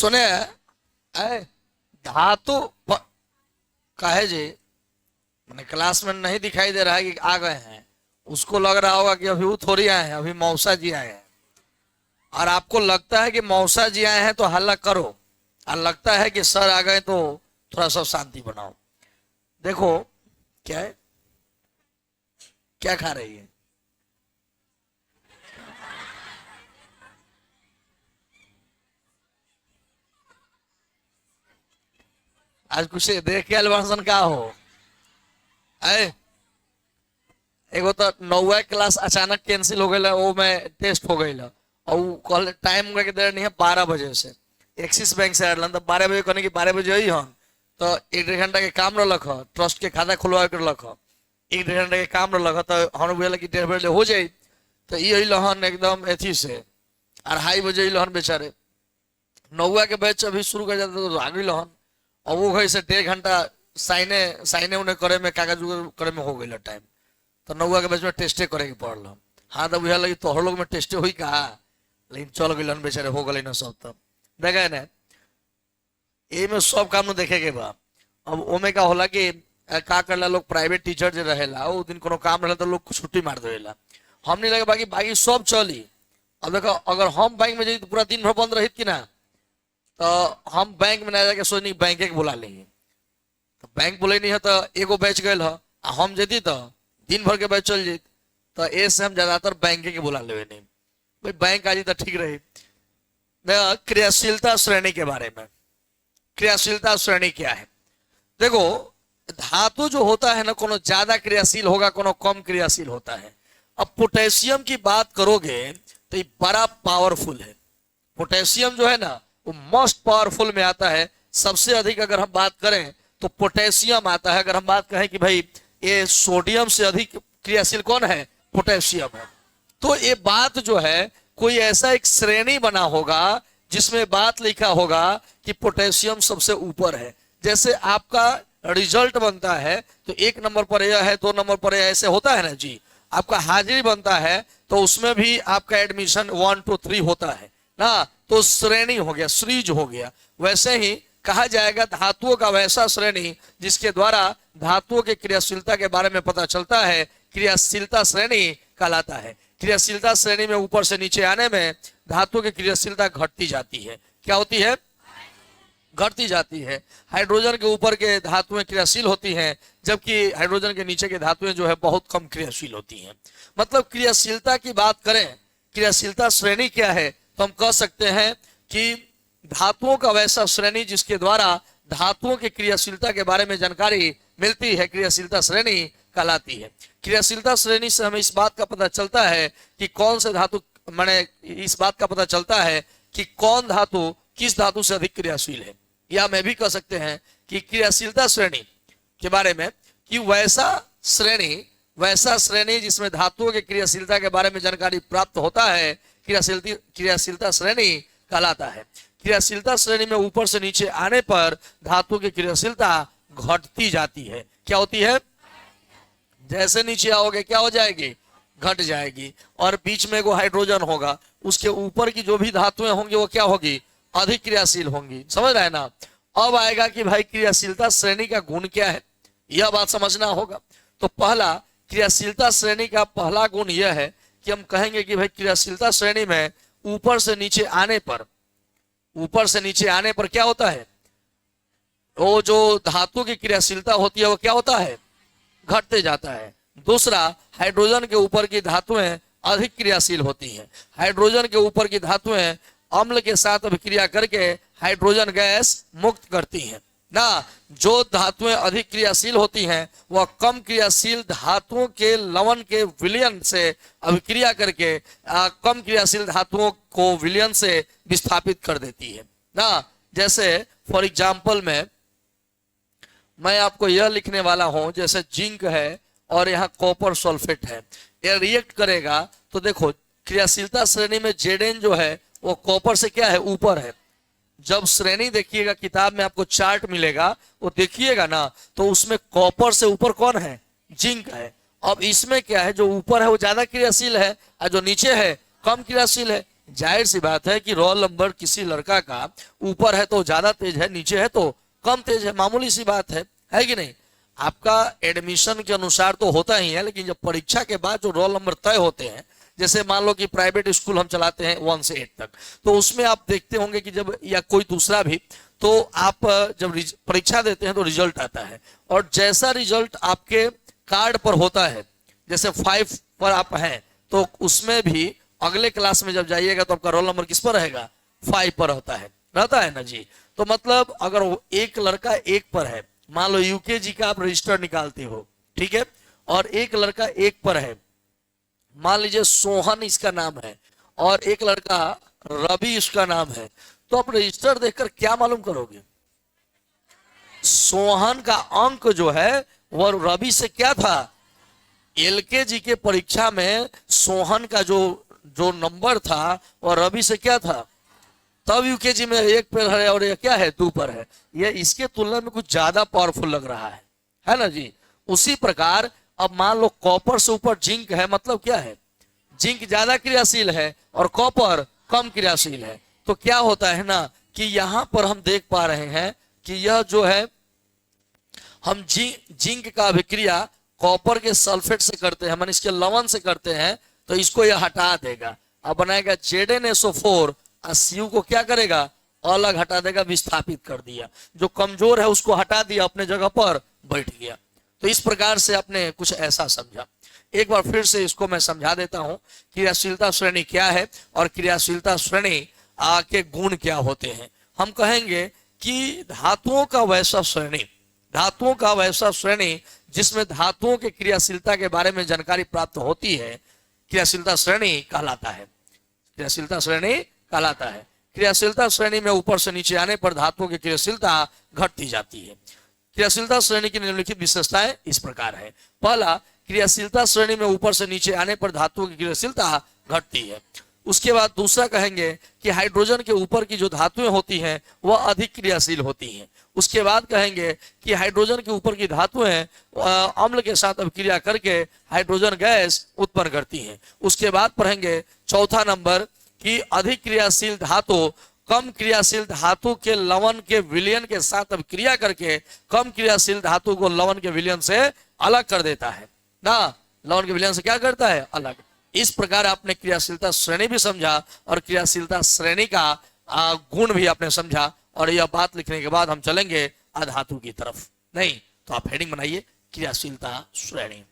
सुने ऐ धातु काहे जी मैंने क्लास में नहीं दिखाई दे रहा है कि आ गए हैं, उसको लग रहा होगा कि अभी वो थोड़ी आए हैं, अभी मौसा जी आए हैं। और आपको लगता है कि मौसा जी आए हैं तो हल्ला करो, और लगता है कि सर आ गए तो थोड़ा सा शांति बनाओ। देखो क्या है, क्या खा रही है? आज कुछ देख के अलवासन का हो ऐ एगो तो 9वीं क्लास अचानक कैंसिल हो गई, वो में टेस्ट हो गई और कल टाइम के दे नहीं है 12 बजे से एक्सिस बैंक से आयल तो 12 बजे कहने की 12 बजे आई हम तो 1.5 घंटा के काम रख ट्रस्ट के खाता खुलवा के रख 1.5 घंटा के काम रख तो हम बुझल कि 1.5 बजे हो जाए तो ये लहन एकदम एथी से 2:30 बजे लहन बेचारे 9वीं के बैच अभी शुरू कर जाते तो आगे लहन और वो घड़ी से 1.5 घंटा साइने साइने उन्हें करे में कागज करे में हो गई टाइम तो 9वीं के बैच में टेस्टे करे के पड़ल। हाँ तो बुझा लगी तोहर लोग में टेस्टे हुई कहा, लेकिन चल गई बेचारे हो गए ना सब। तब देखा ना ये में सब काम न देखे के बा। अब ओमे का होला कि का करला लोग प्राइवेट टीचर जो रहेला वो दिन कोनो काम रहे तो लोग छुट्टी मार देला, हम नहीं लगे बाकी बाकी सब चली। अब देखो अगर हम बैंक में जाइए तो पूरा दिन भर बंद रही कि ना, तो हम बैंक में ना जाके सोचनी बैंक के बुला लेंगे, तो बैंक बोले नहीं है तो एगो बैच गए हम जेती तो दिन भर के बैच चल जाती, तो ऐसे हम ज्यादातर बैंक के बुला ले नहीं भाई बैंक आ जाए तो ठीक रही। क्रियाशीलता श्रेणी के बारे में, क्रियाशीलता श्रेणी क्या है? देखो धातु जो होता है ना कोनो ज्यादा क्रियाशील होगा कोनो कम क्रियाशील होता है। अब पोटेशियम की बात करोगे तो ये बड़ा पावरफुल है। पोटेशियम जो है ना वो मोस्ट पावरफुल में आता है, सबसे अधिक अगर हम बात करें तो पोटेशियम आता है। अगर हम बात कहें कि भाई ये सोडियम से अधिक क्रियाशील कौन है? पोटेशियम है। तो ये बात जो है कोई ऐसा एक श्रेणी बना होगा जिसमें बात लिखा होगा कि पोटेशियम सबसे ऊपर है। जैसे आपका रिजल्ट बनता है तो 1 नंबर पर यह है, 2 नंबर पर यह, ऐसे होता है ना जी। आपका हाजिरी बनता है तो उसमें भी आपका एडमिशन 1 2 3 होता है ना, तो श्रेणी हो गया, सीरीज हो गया। वैसे ही कहा जाएगा धातुओं का वैसा श्रेणी जिसके द्वारा धातुओं की क्रियाशीलता के बारे में पता चलता है, क्रियाशीलता श्रेणी कहलाता है। क्रियाशीलता श्रेणी में ऊपर से नीचे आने में धातुओं की क्रियाशीलता घटती जाती है। क्या होती है? घटती जाती है। हाइड्रोजन के ऊपर के धातुएं क्रियाशील होती हैं, जबकि हाइड्रोजन के नीचे के धातुएं जो है बहुत कम क्रियाशील होती हैं। मतलब क्रियाशीलता की बात करें, क्रियाशीलता श्रेणी क्या है, तो हम कह सकते हैं कि धातुओं का वैसा श्रेणी जिसके द्वारा धातुओं की क्रियाशीलता के बारे में जानकारी मिलती है, क्रियाशीलता श्रेणी कहलाती है। क्रियाशीलता श्रेणी से हमें इस बात का पता चलता है कि कौन से धातु, माने इस बात का पता चलता है कि कौन धातु किस धातु से अधिक क्रियाशील है। या मैं भी कह सकते हैं कि क्रियाशीलता श्रेणी के बारे में कि वैसा श्रेणी जिसमें धातुओं की क्रियाशीलता के बारे में जानकारी प्राप्त होता है, क्रियाशीलता श्रेणी कहलाता है। क्रियाशीलता श्रेणी में ऊपर से नीचे आने पर धातुओं की क्रियाशीलता घटती जाती है। क्या होती है? जैसे नीचे आओगे क्या हो जाएगी? घट जाएगी। और बीच में वो हाइड्रोजन होगा, उसके ऊपर की जो भी धातुएं होंगी वो क्या होगी? अधिक क्रियाशील होंगी। समझ रहे हैं ना? अब आएगा कि भाई क्रियाशीलता श्रेणी का गुण क्या है, यह बात समझना होगा। तो पहला क्रियाशीलता श्रेणी का पहला गुण यह है कि हम कहेंगे कि भाई क्रियाशीलता श्रेणी में ऊपर से नीचे आने पर क्या होता है? वो जो धातु की क्रियाशीलता होती है वो क्या होता है? घटते जाता है। दूसरा, हाइड्रोजन के ऊपर की धातुएं अधिक क्रियाशील होती हैं। हाइड्रोजन के ऊपर की धातुएं अम्ल के साथ अभिक्रिया करके हाइड्रोजन गैस मुक्त करती हैं ना। जो धातुएं अधिक क्रियाशील होती हैं वह कम क्रियाशील धातुओं के लवण के विलयन से अभिक्रिया करके कम क्रियाशील धातुओं को विलयन से विस्थापित कर देती है ना। जैसे फॉर एग्जाम्पल में मैं आपको यह लिखने वाला हूं, जैसे जिंक है और यहाँ कॉपर सल्फेट है, यह रिएक्ट करेगा तो देखो क्रियाशीलता श्रेणी में Zn जो है वो कॉपर से क्या है? ऊपर है। जब श्रेणी देखिएगा किताब में आपको चार्ट मिलेगा वो देखिएगा ना, तो उसमें कॉपर से ऊपर कौन है? जिंक है। अब इसमें क्या है, जो ऊपर है वो ज्यादा क्रियाशील है और जो नीचे है कम क्रियाशील है। जाहिर सी बात है कि रोल नंबर किसी लड़का का ऊपर है तो ज्यादा तेज है, नीचे है तो कम तेज है, मामूली सी बात है कि नहीं। आपका एडमिशन के अनुसार तो होता ही है, लेकिन जब परीक्षा के बाद जो रोल नंबर तय होते हैं, जैसे मान लो कि प्राइवेट स्कूल हम चलाते हैं 1 से 8 तक, तो उसमें आप देखते होंगे कि जब, या कोई दूसरा भी, तो आप जब परीक्षा देते हैं तो रिजल्ट आता है, और जैसा रिजल्ट आपके कार्ड पर होता है, जैसे 5 पर आप हैं तो उसमें भी अगले क्लास में जब जाइएगा तो आपका रोल नंबर किस पर रहेगा, 5 पर रहता है ना जी। तो मतलब अगर एक लड़का 1 पर है, मान लो यूकेजी का आप रजिस्टर निकालते हो, ठीक है, और एक लड़का 1 पर है, मान लीजिए सोहन इसका नाम है, और एक लड़का रवि इसका नाम है, तो आप रजिस्टर देखकर क्या मालूम करोगे, सोहन का अंक जो है वह रवि से क्या था, एलकेजी के परीक्षा में सोहन का जो नंबर था वह रवि से क्या था, तब यूकेजी में 1 पर है और यह क्या है, 2 पर है। यह इसके तुलना में कुछ ज्यादा पावरफुल लग रहा है ना जी। उसी प्रकार अब मान लो कॉपर से ऊपर जिंक है, मतलब क्या है, जिंक ज्यादा क्रियाशील है और कॉपर कम क्रियाशील है। तो क्या होता है ना कि यहां पर हम देख पा रहे हैं कि यह जो है, हम जिंक का अभिक्रिया कॉपर के सल्फेट से करते हैं, हम इसके लवण से करते हैं, तो इसको यह हटा देगा, अब बनाएगा ZnSO4, Cu को क्या करेगा, अलग हटा देगा, विस्थापित कर दिया, जो कमजोर है उसको हटा दिया, अपने जगह पर बैठ गया। तो इस प्रकार से आपने कुछ ऐसा समझा। एक बार फिर से इसको मैं समझा देता हूं, क्रियाशीलता श्रेणी क्या है और क्रियाशीलता श्रेणी के गुण क्या होते हैं। हम कहेंगे कि धातुओं का वैसा श्रेणी जिसमें धातुओं के क्रियाशीलता के बारे में जानकारी प्राप्त होती है, क्रियाशीलता श्रेणी कहलाता है। क्रियाशीलता श्रेणी में ऊपर से नीचे आने पर धातुओं की क्रियाशीलता घटती जाती है। क्रियाशीलता श्रेणी की निम्नलिखित विशेषताएं इस प्रकार है। पहला, क्रियाशीलता श्रेणी में ऊपर से नीचे आने पर धातुओं की क्रियाशीलता घटती है। उसके बाद दूसरा कहेंगे कि हाइड्रोजन के ऊपर की जो धातुएं होती हैं वह अधिक क्रियाशील होती हैं। उसके बाद कहेंगे कि हाइड्रोजन के ऊपर की धातुएं अम्ल के साथ अभिक्रिया करके हाइड्रोजन गैस उत्पन्न करती हैं। उसके बाद पढ़ेंगे चौथा नंबर कि अधिक क्रियाशील धातु कम क्रियाशील धातु के लवण के विलयन के साथ अभिक्रिया करके कम क्रियाशील धातु को लवण के विलयन से अलग कर देता है ना, लवण के विलयन से क्या करता है, अलग। इस प्रकार आपने क्रियाशीलता श्रेणी भी समझा और क्रियाशीलता श्रेणी का गुण भी आपने समझा। और यह बात लिखने के बाद हम चलेंगे अधातु की तरफ। नहीं तो आप हेडिंग बनाइए क्रियाशीलता श्रेणी।